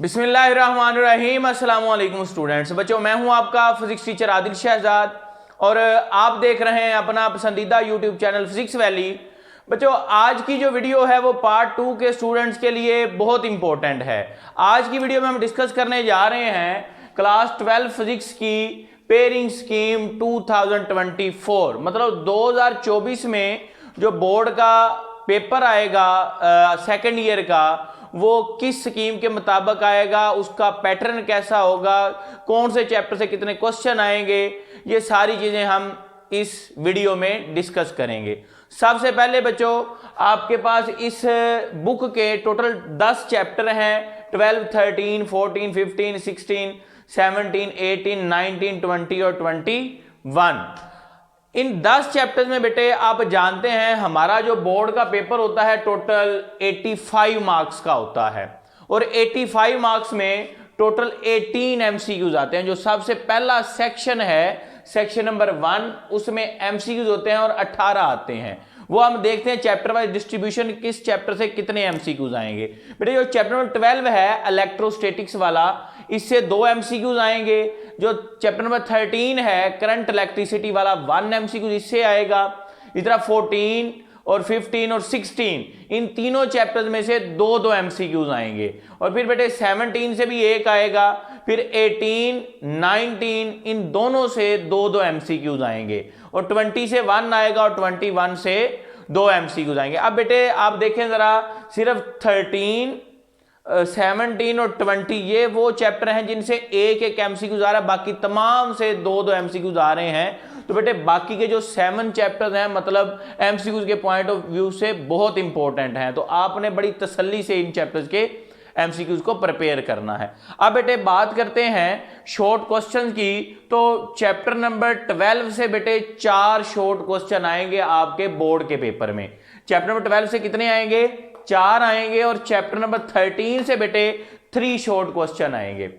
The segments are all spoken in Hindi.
बिस्मिल्लाहिर्रहमानिर्रहीम। अस्सलाम वालेकुम स्टूडेंट्स। बच्चों, मैं हूं आपका फिजिक्स टीचर आदिल शहजाद और आप देख रहे हैं अपना पसंदीदा यूट्यूब चैनल फिजिक्स वैली। बच्चों, आज की जो वीडियो है वो पार्ट 2 के स्टूडेंट्स के लिए बहुत इंपॉर्टेंट है। आज की वीडियो में हम डिस्कस करने जा रहे हैं क्लास 12 फिजिक्स की पेयरिंग स्कीम 2024, मतलब 2024 में जो बोर्ड का पेपर आएगा सेकेंड ईयर का, वो किस स्कीम के मुताबिक आएगा, उसका पैटर्न कैसा होगा, कौन से चैप्टर से कितने क्वेश्चन आएंगे, ये सारी चीजें हम इस वीडियो में डिस्कस करेंगे। सबसे पहले बच्चों, आपके पास इस बुक के टोटल 10 चैप्टर हैं। 12, 13, 14, 15, 16, 17, 18, 19, 20 और 21। इन 10 चैप्टर्स में बेटे आप जानते हैं हमारा जो बोर्ड का पेपर होता है टोटल 85 मार्क्स का होता है, और 85 मार्क्स में टोटल 18 एमसीक्यूज आते हैं। जो सबसे पहला सेक्शन है सेक्शन नंबर 1, उसमें एमसीक्यूज होते हैं और 18 आते हैं। वो हम देखते हैं चैप्टर वाइज डिस्ट्रीब्यूशन, किस चैप्टर से कितने एमसीक्यूज आएंगे। बेटे जो चैप्टर नंबर 12 है इलेक्ट्रोस्टैटिक्स वाला, इससे 2 एमसीक्यूज आएंगे। जो चैप्टर नंबर 13 है करंट इलेक्ट्रिसिटी वाला, 1 एमसीक्यू इससे आएगा। इस तरह 14 और 15 और 16, इन तीनों चैप्टर्स में से 2-2 एमसीक्यूज आएंगे। और फिर बेटे 17 से भी एक आएगा, फिर 18, 19, इन दोनों से 2-2 एमसीक्यूज आएंगे। और 20 से 1 आएगा और 21 से 2 एमसीक्यूज आएंगे। अब बेटे आप देखें जरा, सिर्फ 13, 17 और 20 ये वो चैप्टर हैं जिनसे एक एमसीक्यूज आ रहा है, बाकी तमाम से 2-2 एमसीक्यूज आ रहे हैं। तो बेटे बाकी के जो 7 चैप्टर्स हैं, मतलब एमसीक्यूज के पॉइंट ऑफ व्यू से बहुत इंपॉर्टेंट हैं, तो आपने बड़ी तसल्ली से इन चैप्टर्स के एमसीक्यूज को प्रिपेयर करना है। अब बेटे बात करते हैं शॉर्ट क्वेश्चन की। तो चैप्टर नंबर 12 से बेटे 4 शॉर्ट क्वेश्चन आएंगे आपके बोर्ड के पेपर में। चैप्टर नंबर 12 से कितने आएंगे? 4 आएंगे। और चैप्टर नंबर 13 से बेटे 3 शॉर्ट क्वेश्चन आएंगे।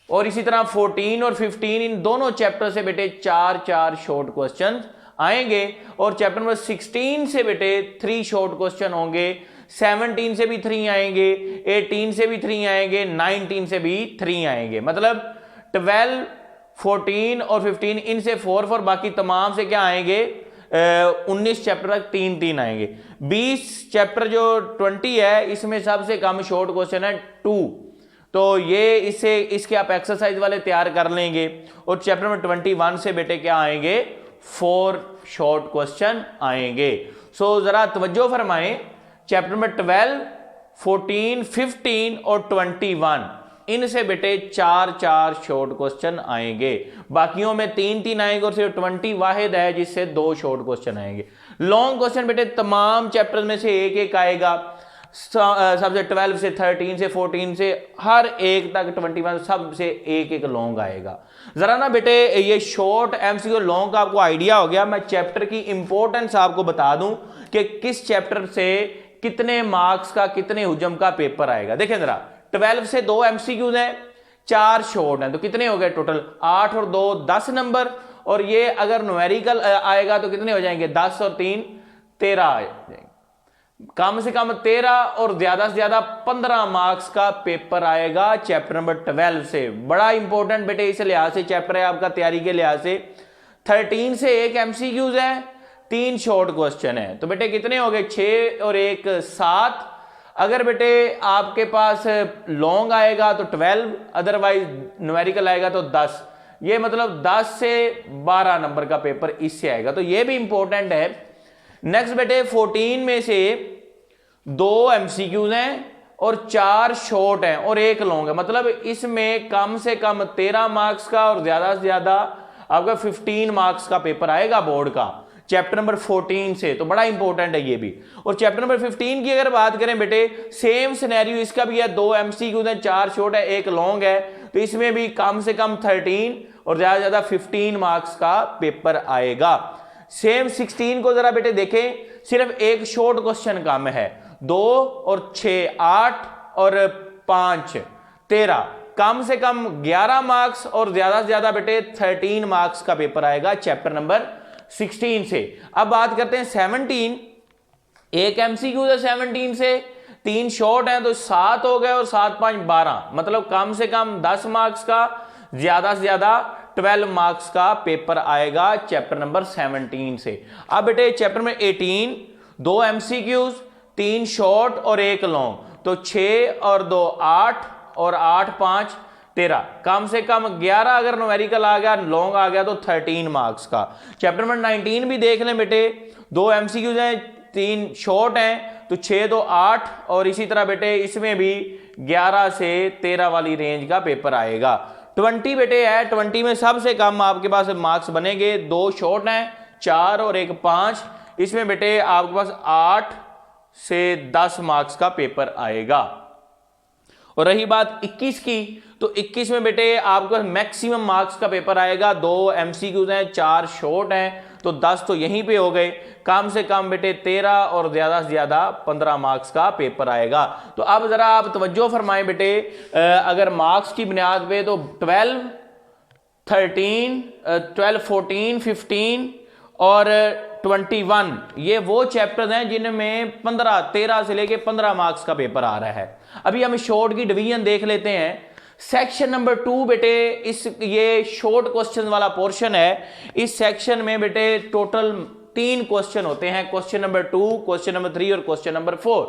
और इसी तरह 14 और 15, इन दोनों चैप्टर से बेटे 4-4 शॉर्ट क्वेश्चन आएंगे। और चैप्टर नंबर 16 से बेटे 3 शॉर्ट क्वेश्चन होंगे। 17 से भी 3 आएंगे, 18 से भी 3 आएंगे, 19 से भी 3 आएंगे। मतलब 12, 14 और 15, इनसे 4-4, बाकी तमाम से क्या आएंगे? 19 चैप्टर तक 3-3 आएंगे। 20 चैप्टर जो 20 है, इसमें सबसे कम शॉर्ट क्वेश्चन है 2। तो ये इसके आप एक्सरसाइज वाले तैयार कर लेंगे। और चैप्टर नंबर 21 से बेटे क्या आएंगे? 4 शॉर्ट क्वेश्चन आएंगे। सो जरा तवज्जो फरमाएं, चैप्टर नंबर 12, 14, 15 और 21, इनसे बेटे 4-4 शॉर्ट क्वेश्चन आएंगे। बाकियों में 3-3 आएंगे और सिर्फ 20 वाहिद है जिससे 2 शॉर्ट क्वेश्चन आएंगे। लॉन्ग क्वेश्चन बेटे तमाम चैप्टर में से एक आएगा। सबसे 12 से 13 से 14 से हर एक तक 21 सब से एक लॉन्ग आएगा। जरा ना बेटे ये शॉर्ट एमसीक्यू लॉन्ग का आपको आइडिया हो गया। मैं चैप्टर की इंपॉर्टेंस आपको बता दूं कि किस चैप्टर से कितने मार्क्स का, कितने हुजम का पेपर आएगा। देखें जरा, 12 से 2 एमसीक्यूज हैं, 4 शॉर्ट हैं, तो कितने हो गए टोटल? 8 और 2 10 नंबर। और ये अगर न्यूमेरिकल आएगा तो कितने हो जाएंगे? 10 और 3 13 आ जाएंगे। कम से कम 13 और ज्यादा से ज्यादा 15 मार्क्स का पेपर आएगा चैप्टर नंबर 12 से। बड़ा इंपॉर्टेंट बेटे इस लिहाज से चैप्टर है आपका, तैयारी के लिहाज से। 13 से 1 एमसीक्यूज है, 3 शॉर्ट क्वेश्चन है, तो बेटे कितने हो गए? 6 और 1 7। अगर बेटे आपके पास लॉन्ग आएगा तो 12, अदरवाइज न्यूमेरिकल आएगा तो 10। ये मतलब 10 से 12 नंबर का पेपर इससे आएगा, तो ये भी इंपॉर्टेंट है। नेक्स्ट बेटे 14 में से 2 एमसीक्यूज हैं और 4 शॉर्ट हैं और 1 लॉन्ग है। मतलब इसमें कम से कम 13 मार्क्स का और ज्यादा से ज्यादा आपका 15 मार्क्स का पेपर आएगा बोर्ड का चैप्टर नंबर 14 से। तो बड़ा इंपॉर्टेंट है ये भी। और चैप्टर नंबर 15 की अगर बात करें बेटे, सेम सिनेरियो इसका भी है। 2 एमसीक्यूज हैं, 4 शॉर्ट है, 1 लॉन्ग है। तो इसमें भी कम से कम 13 और ज्यादा से ज्यादा 15 मार्क्स का पेपर आएगा। सेम 16 को जरा बेटे देखें, सिर्फ 1 शॉर्ट क्वेश्चन कम है। 2 और 6 8 और 5 13, कम से कम 11 मार्क्स और ज्यादा से ज्यादा बेटे 13 मार्क्स का पेपर आएगा चैप्टर नंबर 16 से। अब बात करते हैं 17, 1 एमसीक्यू है 17 से, 3 शॉर्ट हैं तो 7 हो गए और 7 5 12, मतलब कम से कम 10 मार्क्स का, ज्यादा से ज्यादा 12 मार्क्स का पेपर आएगा चैप्टर नंबर 17 से। अब बेटे चैप्टर में 18, 2 एमसीक्यूज, 3 शॉर्ट और 1 लॉन्ग, तो 6 और 2 8 और 8 5 13, कम से कम 11 अगर न्यूमेरिकल आ गया, लॉन्ग आ गया तो 13 मार्क्स का। चैप्टर नंबर 19 भी देख लें बेटे, 2 एमसीक्यूज हैं, 3 शॉर्ट हैं, तो 6 2 8 और इसी तरह बेटे इसमें भी 11 से 13 वाली रेंज का पेपर आएगा। 20 बेटे है, 20 में सबसे कम आपके पास मार्क्स बनेंगे, 2 शॉर्ट हैं, 4 और 1 5, इसमें बेटे आपके पास 8 से 10 मार्क्स का पेपर आएगा। और रही बात 21 की, तो 21 में बेटे आपके पास मैक्सिमम मार्क्स का पेपर आएगा, 2 एमसीक्यूज हैं, 4 शॉर्ट हैं, तो 10 तो यहीं पे हो गए, कम से कम बेटे 13 और ज्यादा से ज्यादा 15 मार्क्स का पेपर आएगा। तो अब जरा आप तवज्जो फरमाएं बेटे, अगर मार्क्स की बुनियाद पे तो 12 13 12 14 15 और 21 ये वो चैप्टर्स हैं जिनमें 13 से लेके 15 मार्क्स का पेपर आ रहा है। अभी हम शॉर्ट की डिवीजन देख लेते हैं। सेक्शन नंबर 2 बेटे ये शॉर्ट क्वेश्चन वाला पोर्शन है। इस सेक्शन में बेटे टोटल 3 क्वेश्चन होते हैं, क्वेश्चन नंबर 2, क्वेश्चन नंबर 3 और क्वेश्चन नंबर 4।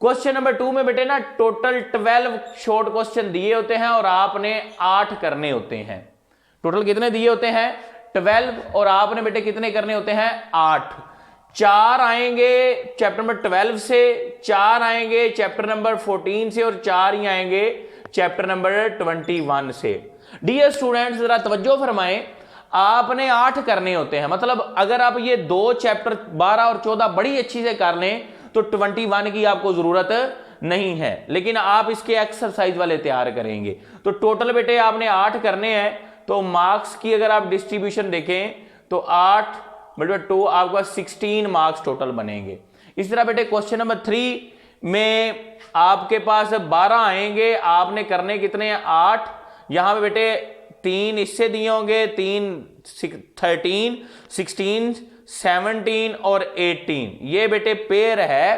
क्वेश्चन नंबर 2 में बेटे ना टोटल 12 शॉर्ट क्वेश्चन दिए होते हैं और आपने 8 करने होते हैं। टोटल कितने दिए होते हैं? 12, और आपने बेटे कितने करने होते हैं? 8। 4 आएंगे चैप्टर नंबर 12 से, 4 आएंगे चैप्टर नंबर 14 से और 4 ही आएंगे चैप्टर नंबर 21 से। डियर स्टूडेंट्स जरा तवज्जो फरमाएं, आपने 8 करने होते हैं, मतलब अगर आप ये 2 चैप्टर 12 और 14 बड़ी अच्छी से कर लें तो 21 की आपको जरूरत नहीं है, लेकिन आप इसके एक्सरसाइज वाले तैयार करेंगे। तो टोटल बेटे आपने 8 करने हैं, तो मार्क्स की अगर आप डिस्ट्रीब्यूशन देखें तो 8 × 2 आपके पास 16 मार्क्स टोटल बनेंगे। इस तरह बेटे क्वेश्चन नंबर 3 में आपके पास 12 आएंगे, आपने करने कितने हैं? 8। यहां पे बेटे 3 इससे दिए होंगे, 3 13 16 17 और 18, ये बेटे पेयर है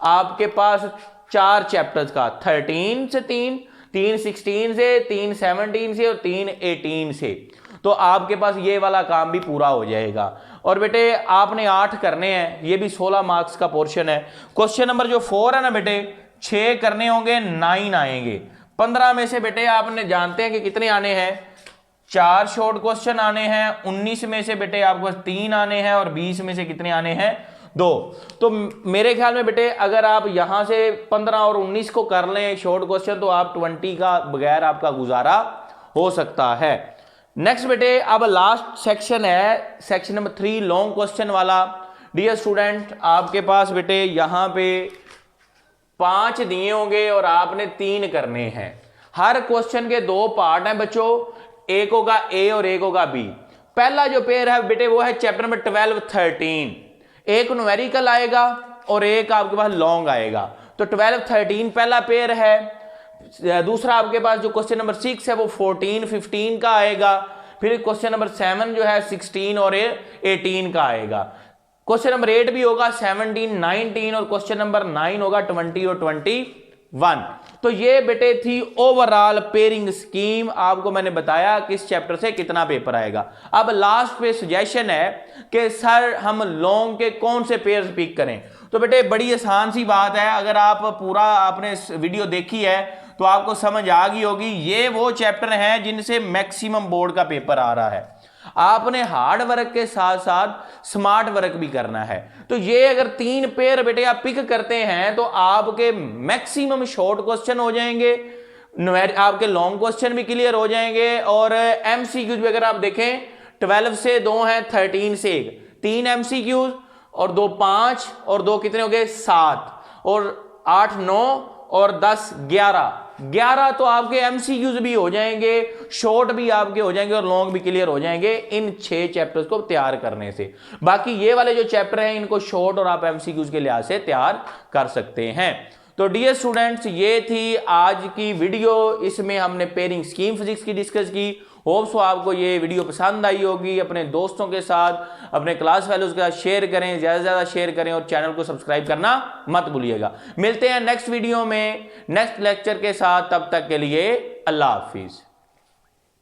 आपके पास 4 चैप्टर्स का, 13 से 3 16 से, 3 17 से और 3 18 से। तो आपके पास ये वाला काम भी पूरा हो जाएगा। और बेटे आपने 8 करने हैं, ये भी 16 मार्क्स का पोर्शन है। क्वेश्चन नंबर जो 4 है ना बेटे, 6 करने होंगे, 9 आएंगे। 15 में से बेटे आपने जानते हैं कि कितने आने हैं? 4 शॉर्ट क्वेश्चन आने हैं। 19 में से बेटे आपको 3 आने हैं और 20 में से कितने आने हैं? 2। तो मेरे ख्याल में बेटे अगर आप यहां से 15 और 19 को कर लें शॉर्ट क्वेश्चन, तो आप 20 का बगैर आपका गुजारा हो सकता है। नेक्स्ट बेटे अब लास्ट सेक्शन है, सेक्शन नंबर 3 लॉन्ग क्वेश्चन वाला। डियर स्टूडेंट आपके पास बेटे यहां पे 5 दिए होंगे और आपने 3 करने हैं। हर क्वेश्चन के 2 पार्ट हैं बच्चों, एक होगा ए और एक होगा बी। पहला जो पेयर है बेटे वो है चैप्टर नंबर 12 13, एक न्यूमेरिकल आएगा और एक आपके पास लॉन्ग आएगा। तो 12 13 पहला पेयर है। दूसरा आपके पास जो क्वेश्चन नंबर 6 है वो 14 15 का आएगा। फिर क्वेश्चन नंबर 7 जो है 16 और 18 का आएगा। क्वेश्चन नंबर 8 भी होगा 17 19 और क्वेश्चन नंबर 9 होगा 20 और 21। तो ये बेटे थी ओवरऑल पेयरिंग स्कीम, आपको मैंने बताया किस चैप्टर से कितना पेपर आएगा। अब लास्ट पे सजेशन है कि सर हम लॉन्ग के कौन से पेयर्स पिक करें। तो बेटे बड़ी आसान सी बात है, अगर आप पूरा आपने वीडियो देखी है तो आपको समझ आ गई होगी। ये वो चैप्टर हैं जिनसे मैक्सिमम बोर्ड का पेपर आ रहा है। आपने हार्ड वर्क के साथ साथ स्मार्ट वर्क भी करना है। तो ये अगर 3 पेयर बेटे आप पिक करते हैं तो आपके मैक्सिमम शॉर्ट क्वेश्चन हो जाएंगे, आपके लॉन्ग क्वेश्चन भी क्लियर हो जाएंगे। और एमसीक्यूज भी अगर आप देखें 12 से 2 हैं, 13 से 1, 3 एमसीक्यूज और 2 5 और 2 कितने हो गए? 7 और 8 9 और 10 11 तो आपके एमसीक्यूज भी हो जाएंगे, शॉर्ट भी आपके हो जाएंगे और लॉन्ग भी क्लियर हो जाएंगे इन 6 चैप्टर्स को तैयार करने से। बाकी ये वाले जो चैप्टर हैं इनको शॉर्ट और आप एमसीक्यूज के लिहाज से तैयार कर सकते हैं। तो डियर स्टूडेंट्स, ये थी आज की वीडियो। इसमें हमने पेयरिंग स्कीम फिजिक्स की डिस्कस की। होप सो आपको ये वीडियो पसंद आई होगी। अपने दोस्तों के साथ, अपने क्लास फेलोज के साथ शेयर करें, ज़्यादा से ज़्यादा शेयर करें और चैनल को सब्सक्राइब करना मत भूलिएगा। मिलते हैं नेक्स्ट वीडियो में नेक्स्ट लेक्चर के साथ। तब तक के लिए अल्लाह हाफिज़।